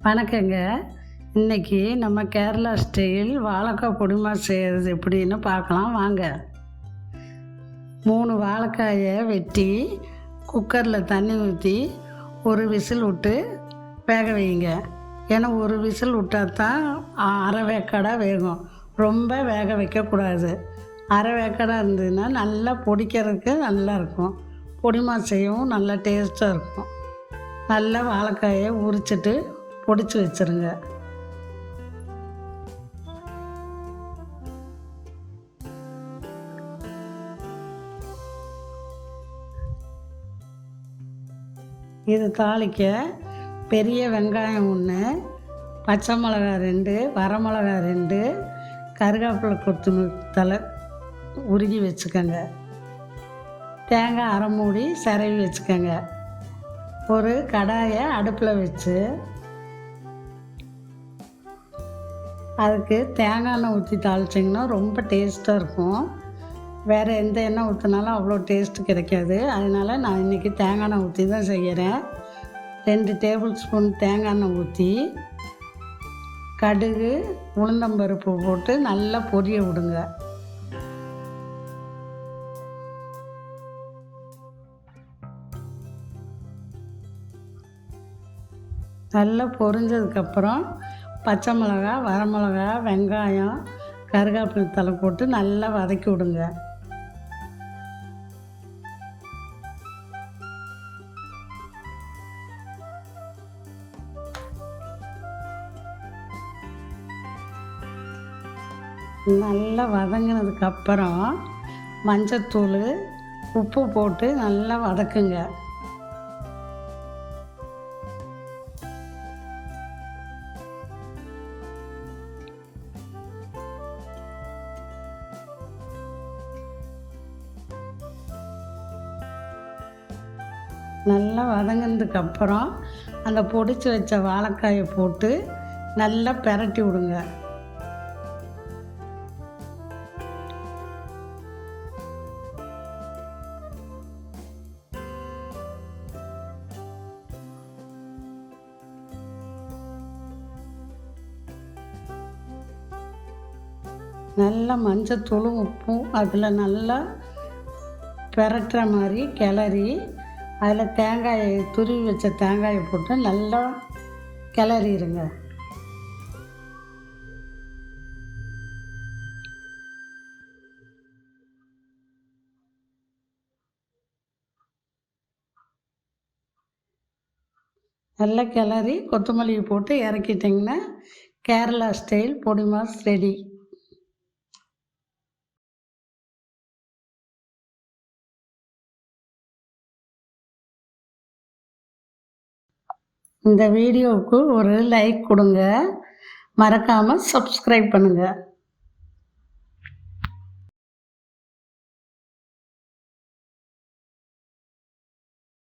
வணக்கங்க. இன்றைக்கி நம்ம கேரளா ஸ்டைல் வாழைக்காய் பொடி மாஸ் செய்கிறது எப்படின்னு பார்க்கலாம் வாங்க. 3 வாழைக்காயை வெட்டி குக்கரில் தண்ணி ஊற்றி ஒரு விசில் விட்டு வேக வைங்க. ஏன்னா ஒரு விசில் விட்டால் தான் அரை வேக்காடாக வேகும். ரொம்ப வேக வைக்கக்கூடாது. அரை வேக்காடாக இருந்ததுன்னா நல்லா பொடிக்கிறதுக்கு நல்லாயிருக்கும். பொடி மாஸ் செய்யவும் நல்லா டேஸ்ட்டாக இருக்கும். நல்லா வாழைக்காயை உரிச்சிட்டு பொடிச்சு வச்சுருங்க. இது தாளிக்க பெரிய வெங்காயம் 1, பச்சை மிளகா 2, வரமிளகா 2, கருவேப்பிலை கொத்தமல்லி தழை உருகி வச்சுக்கோங்க. தேங்காய் அரை மூடி சிரவி வச்சுக்கோங்க. ஒரு கடாயை அடுப்பில் வச்சு அதுக்கு தேங்காய் எண்ணெய் ஊற்றி தாளிச்சிங்கன்னா ரொம்ப டேஸ்ட்டாக இருக்கும். வேறு எந்த எண்ணெய் ஊற்றினாலும் அவ்வளோ டேஸ்ட்டு கிடைக்காது. அதனால் நான் இன்றைக்கி தேங்காய் எண்ணெய் ஊற்றி தான் செய்கிறேன். 2 டேபிள் ஸ்பூன் தேங்காய் எண்ணெய் ஊற்றி கடுகு உளுந்தம்பருப்பு போட்டு நல்லா பொரிய விடுங்க. நல்லா பொரிஞ்சதுக்கப்புறம் பச்சை மிளகா, வரமிளகா, வெங்காயம், கருவேப்பிலை தழை போட்டு நல்லா வதக்கி விடுங்க. நல்லா வதங்கினதுக்கப்புறம் மஞ்சத்தூள், உப்பு போட்டு நல்லா வதக்குங்க. நல்லா வதங்கினதுக்கப்புறம் அந்த பொடிச்சு வச்ச வாழைக்காயை போட்டு நல்லா பெரட்டி விடுங்க. நல்லா மஞ்சத்தூளும் உப்பும் அதில் நல்லா பெரட்டுற மாதிரி கிளறி அதில் தேங்காயை துருவி வச்ச தேங்காயை போட்டு நல்லா கிளறிடுங்க. நல்லா கிளறி கொத்தமல்லி போட்டு இறக்கிட்டிங்கன்னா கேரளா ஸ்டைல் பொடி மாஸ் ரெடி. இந்த வீடியோவுக்கு ஒரு லைக் கொடுங்க. மறக்காமல் சப்ஸ்கிரைப் பண்ணுங்கள்.